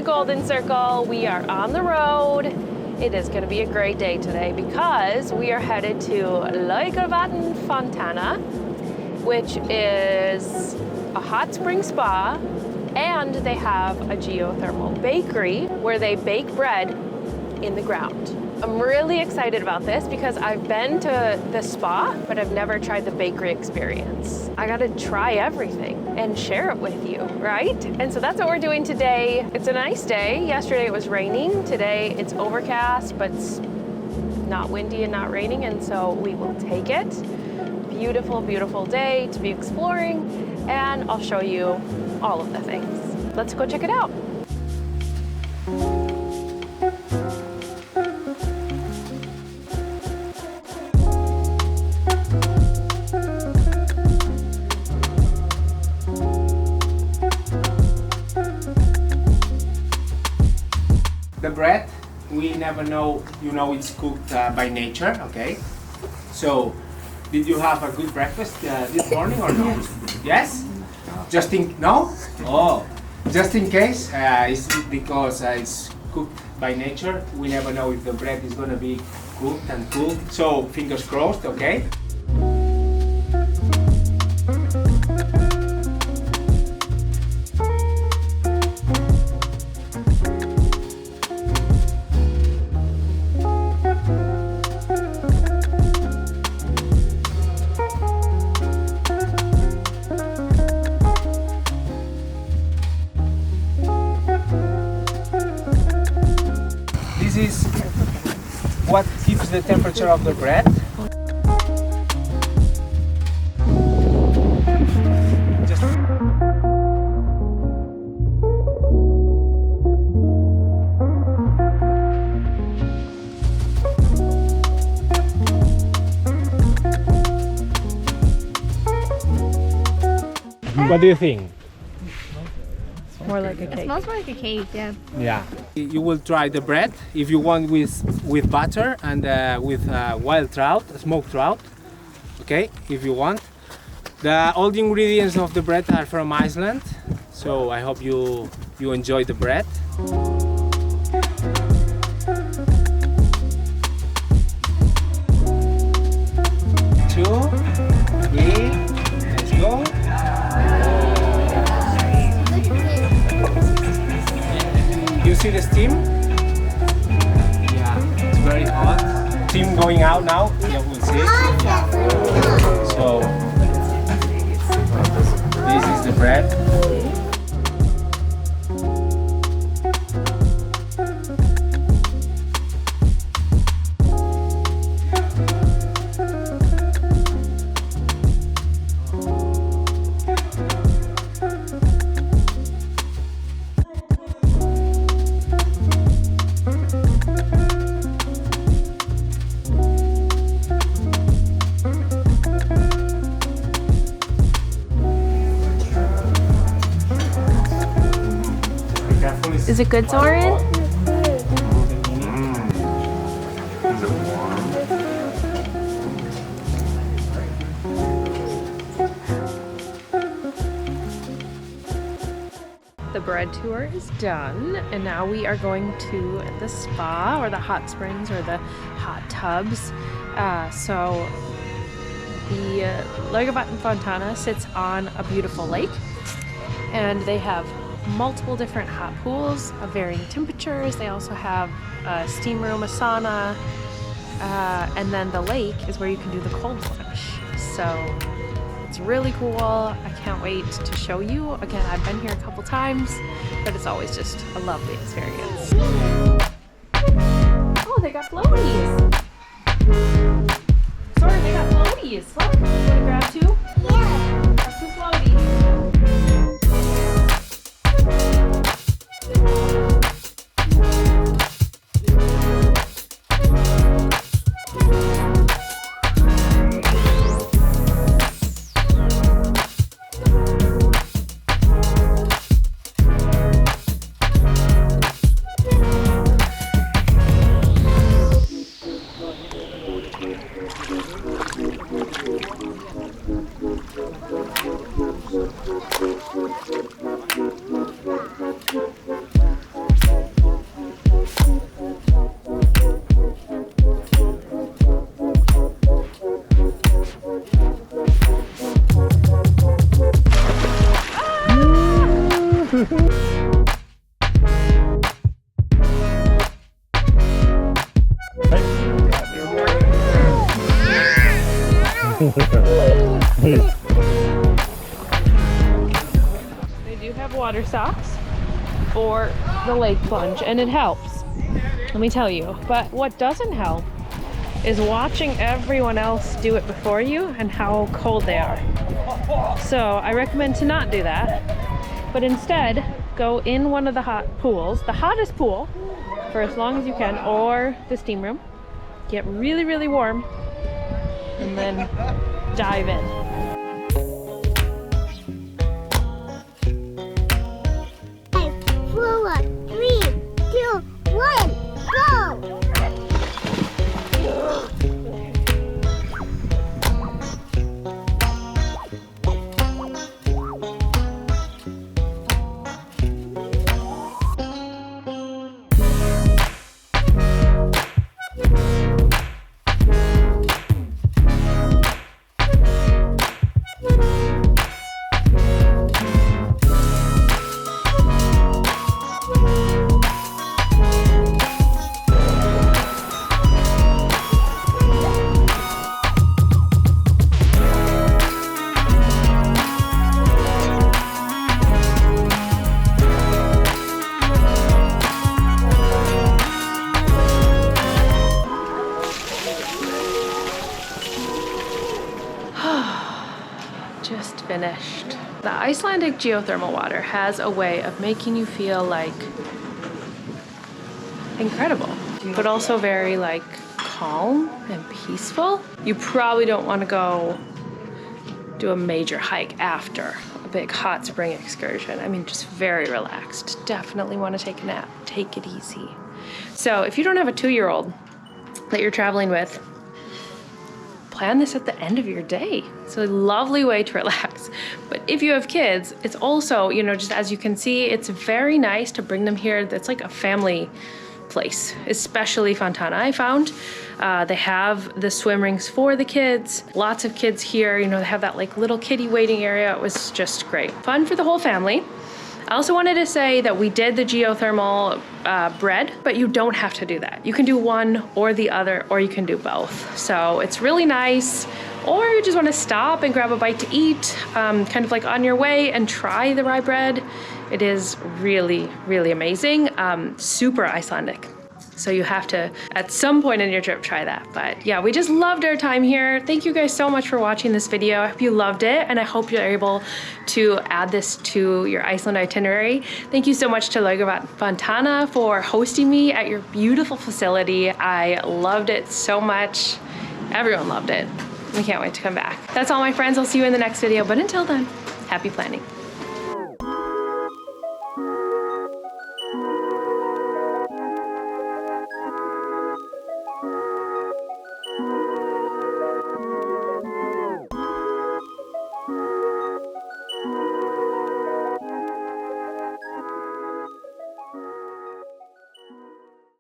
Golden Circle. We are on the road. It is going to be a great day today because we are headed to Laugarvatn Fontana, which is a hot spring spa, and they have a geothermal bakery where they bake bread in the ground. I'm really excited about this because I've been to the spa, but I've never tried the bakery experience. I gotta try everything and share it with you, right? And so that's what we're doing today. It's a nice day. Yesterday it was raining. Today it's overcast, but it's not windy and not raining, and so we will take it. Beautiful, beautiful day to be exploring, and I'll show you all of the things. Let's go check it out. The bread, we never know, it's cooked by nature, okay? So, did you have a good breakfast this morning or not? Yes? No? Oh, just in case, it's because it's cooked by nature. We never know if the bread is gonna be cooked and cool. So, fingers crossed, okay? This is what keeps the temperature of the bread. What do you think? More like a cake. It smells more like a cake, yeah. Yeah. You will try the bread if you want with butter and with wild trout, smoked trout. Okay, if you want. All the ingredients of the bread are from Iceland, so I hope you enjoy the bread. 2, 3, let's go. You see the steam? Yeah, it's very hot. Steam going out now. Yeah, we'll see. So, this is the bread. Is it good, Soren? Is it warm? The bread tour is done, and now we are going to the spa or the hot springs or the hot tubs. So the Laugarvatn Fontana sits on a beautiful lake, and they have multiple different hot pools of varying temperatures. They also have a steam room, a sauna, and then the lake is where you can do the cold plunge. So it's really cool. I can't wait to show you. Again, I've been here a couple times, but it's always just a lovely experience. Oh, they got floaties. Sorry, they got floaties. Look, you want to grab two? Yeah. Grab 2 floaties. They do have water socks for the lake plunge, and it helps, let me tell you. But what doesn't help is watching everyone else do it before you and how cold they are. So I recommend to not do that, but instead go in one of the hot pools, the hottest pool, for as long as you can, or the steam room. Get really, really warm, and then dive in. 4, 3, 2, 1, go! Just finished. The Icelandic geothermal water has a way of making you feel like incredible, but also very like calm and peaceful. You probably don't want to go do a major hike after a big hot spring excursion. I mean, just very relaxed. Definitely want to take a nap. Take it easy. So if you don't have a 2-year-old that you're traveling with, plan this at the end of your day. It's a lovely way to relax. But if you have kids, it's also, you know, just as you can see, it's very nice to bring them here. That's like a family place, especially Fontana, I found. They have the swim rings for the kids. Lots of kids here, you know, they have that like little kiddie waiting area. It was just great. Fun for the whole family. I also wanted to say that we did the geothermal bread, but you don't have to do that. You can do one or the other, or you can do both. So it's really nice. Or you just want to stop and grab a bite to eat, kind of like on your way, and try the rye bread. It is really, really amazing. Super Icelandic. So you have to, at some point in your trip, try that. But yeah, we just loved our time here. Thank you guys so much for watching this video. I hope you loved it, and I hope you're able to add this to your Iceland itinerary. Thank you so much to Laugarvatn Fontana for hosting me at your beautiful facility. I loved it so much. Everyone loved it. We can't wait to come back. That's all, my friends. I'll see you in the next video, but until then, happy planning.